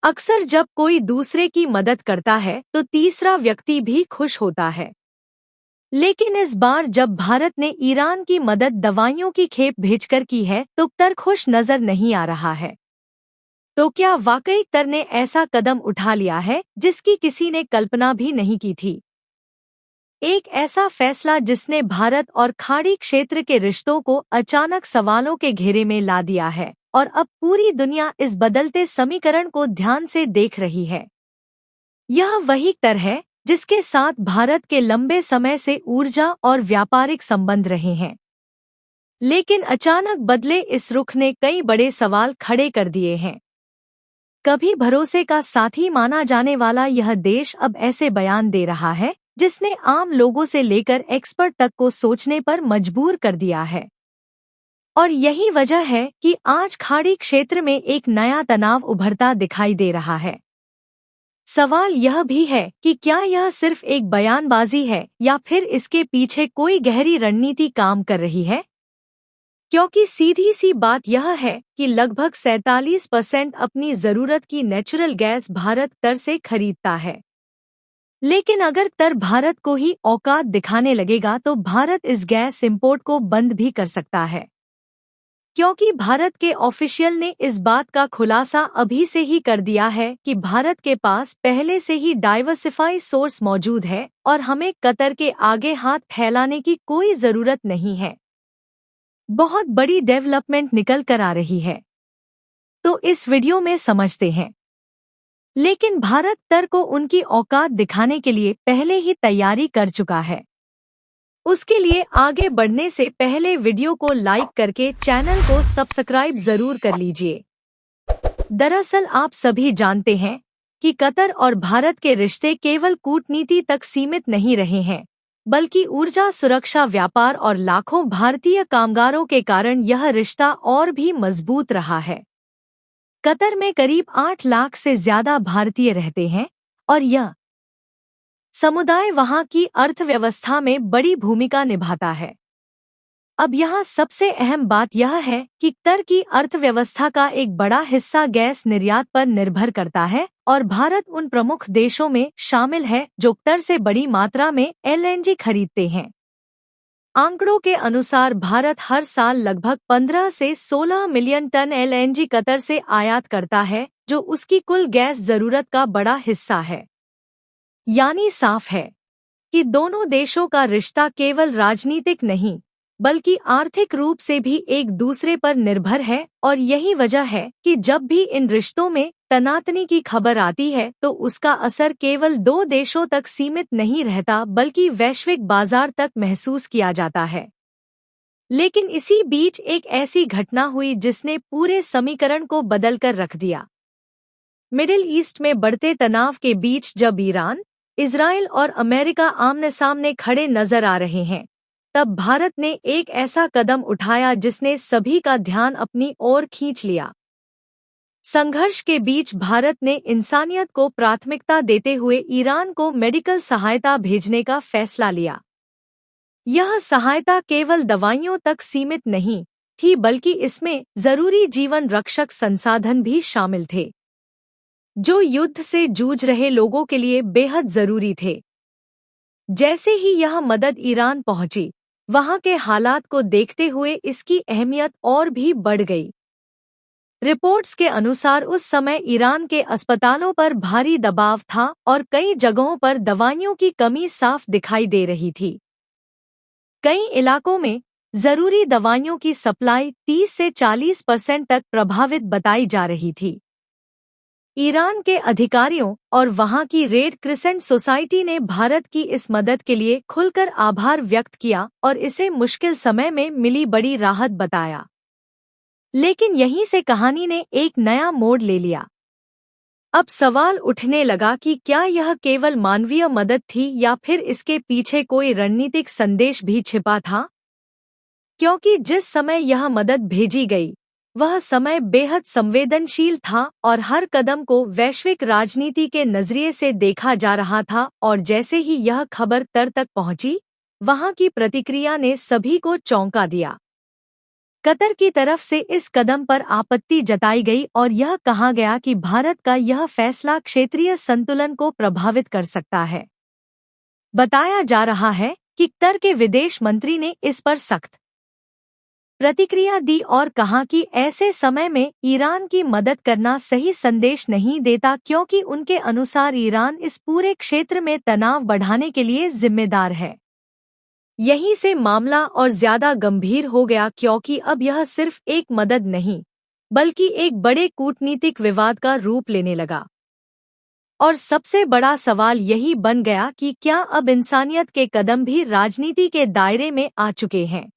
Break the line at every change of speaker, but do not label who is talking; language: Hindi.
अक्सर जब कोई दूसरे की मदद करता है तो तीसरा व्यक्ति भी खुश होता है। लेकिन इस बार जब भारत ने ईरान की मदद दवाइयों की खेप भेजकर की है तो कतर खुश नजर नहीं आ रहा है। तो क्या वाकई कतर ने ऐसा कदम उठा लिया है जिसकी किसी ने कल्पना भी नहीं की थी? एक ऐसा फैसला जिसने भारत और खाड़ी क्षेत्र के रिश्तों को अचानक सवालों के घेरे में ला दिया है और अब पूरी दुनिया इस बदलते समीकरण को ध्यान से देख रही है। यह वही कतर है जिसके साथ भारत के लंबे समय से ऊर्जा और व्यापारिक संबंध रहे हैं। लेकिन अचानक बदले इस रुख ने कई बड़े सवाल खड़े कर दिए हैं। कभी भरोसे का साथी माना जाने वाला यह देश अब ऐसे बयान दे रहा है जिसने आम लोगों से लेकर एक्सपर्ट तक को सोचने पर मजबूर कर दिया है। और यही वजह है कि आज खाड़ी क्षेत्र में एक नया तनाव उभरता दिखाई दे रहा है। सवाल यह भी है कि क्या यह सिर्फ एक बयानबाजी है या फिर इसके पीछे कोई गहरी रणनीति काम कर रही है? क्योंकि सीधी सी बात यह है कि लगभग 47% अपनी जरूरत की नेचुरल गैस भारत कतर से खरीदता है। लेकिन अगर कतर भारत को ही औकात दिखाने लगेगा तो भारत इस गैस इंपोर्ट को बंद भी कर सकता है। क्योंकि भारत के ऑफिशियल ने इस बात का खुलासा अभी से ही कर दिया है कि भारत के पास पहले से ही डाइवर्सिफाई सोर्स मौजूद है और हमें कतर के आगे हाथ फैलाने की कोई जरूरत नहीं है। बहुत बड़ी डेवलपमेंट निकल कर आ रही है, तो इस वीडियो में समझते हैं। लेकिन भारत कतर को उनकी औकात दिखाने के लिए पहले ही तैयारी कर चुका है। उसके लिए आगे बढ़ने से पहले वीडियो को लाइक करके चैनल को सब्सक्राइब जरूर कर लीजिए। दरअसल आप सभी जानते हैं कि कतर और भारत के रिश्ते केवल कूटनीति तक सीमित नहीं रहे हैं, बल्कि ऊर्जा, सुरक्षा, व्यापार और लाखों भारतीय कामगारों के कारण यह रिश्ता और भी मजबूत रहा है। कतर में करीब 8 लाख से ज्यादा भारतीय रहते हैं और यह समुदाय वहां की अर्थव्यवस्था में बड़ी भूमिका निभाता है। अब यहाँ सबसे अहम बात यह है कि कतर की अर्थव्यवस्था का एक बड़ा हिस्सा गैस निर्यात पर निर्भर करता है और भारत उन प्रमुख देशों में शामिल है जो कतर से बड़ी मात्रा में एलएनजी खरीदते हैं। आंकड़ों के अनुसार भारत हर साल लगभग 15 से 16 मिलियन टन एलएनजी कतर से आयात करता है, जो उसकी कुल गैस जरूरत का बड़ा हिस्सा है। यानी साफ है कि दोनों देशों का रिश्ता केवल राजनीतिक नहीं बल्कि आर्थिक रूप से भी एक दूसरे पर निर्भर है और यही वजह है कि जब भी इन रिश्तों में तनातनी की खबर आती है तो उसका असर केवल दो देशों तक सीमित नहीं रहता बल्कि वैश्विक बाजार तक महसूस किया जाता है। लेकिन इसी बीच एक ऐसी घटना हुई जिसने पूरे समीकरण को बदल कर रख दिया। मिडिल ईस्ट में बढ़ते तनाव के बीच जब ईरान, इजराइल और अमेरिका आमने सामने खड़े नजर आ रहे हैं, तब भारत ने एक ऐसा कदम उठाया जिसने सभी का ध्यान अपनी ओर खींच लिया। संघर्ष के बीच भारत ने इंसानियत को प्राथमिकता देते हुए ईरान को मेडिकल सहायता भेजने का फैसला लिया। यह सहायता केवल दवाइयों तक सीमित नहीं थी बल्कि इसमें जरूरी जीवन रक्षक संसाधन भी शामिल थे, जो युद्ध से जूझ रहे लोगों के लिए बेहद जरूरी थे। जैसे ही यह मदद ईरान पहुंची, वहां के हालात को देखते हुए इसकी अहमियत और भी बढ़ गई। रिपोर्ट्स के अनुसार उस समय ईरान के अस्पतालों पर भारी दबाव था और कई जगहों पर दवाइयों की कमी साफ दिखाई दे रही थी। कई इलाकों में जरूरी दवाइयों की सप्लाई 30 से 40% तक प्रभावित बताई जा रही थी। ईरान के अधिकारियों और वहां की रेड क्रिसेंट सोसाइटी ने भारत की इस मदद के लिए खुलकर आभार व्यक्त किया और इसे मुश्किल समय में मिली बड़ी राहत बताया। लेकिन यहीं से कहानी ने एक नया मोड़ ले लिया। अब सवाल उठने लगा कि क्या यह केवल मानवीय मदद थी या फिर इसके पीछे कोई रणनीतिक संदेश भी छिपा था? क्योंकि जिस समय यह मदद भेजी गई वह समय बेहद संवेदनशील था और हर कदम को वैश्विक राजनीति के नजरिए से देखा जा रहा था, और जैसे ही यह खबर कतर तक पहुंची, वहां की प्रतिक्रिया ने सभी को चौंका दिया। कतर की तरफ से इस कदम पर आपत्ति जताई गई और यह कहा गया कि भारत का यह फैसला क्षेत्रीय संतुलन को प्रभावित कर सकता है। बताया जा रहा है कि कतर के विदेश मंत्री ने इस पर सख्त प्रतिक्रिया दी और कहा कि ऐसे समय में ईरान की मदद करना सही संदेश नहीं देता, क्योंकि उनके अनुसार ईरान इस पूरे क्षेत्र में तनाव बढ़ाने के लिए जिम्मेदार है। यहीं से मामला और ज्यादा गंभीर हो गया, क्योंकि अब यह सिर्फ एक मदद नहीं बल्कि एक बड़े कूटनीतिक विवाद का रूप लेने लगा। और सबसे बड़ा सवाल यही बन गया कि क्या अब इंसानियत के कदम भी राजनीति के दायरे में आ चुके हैं।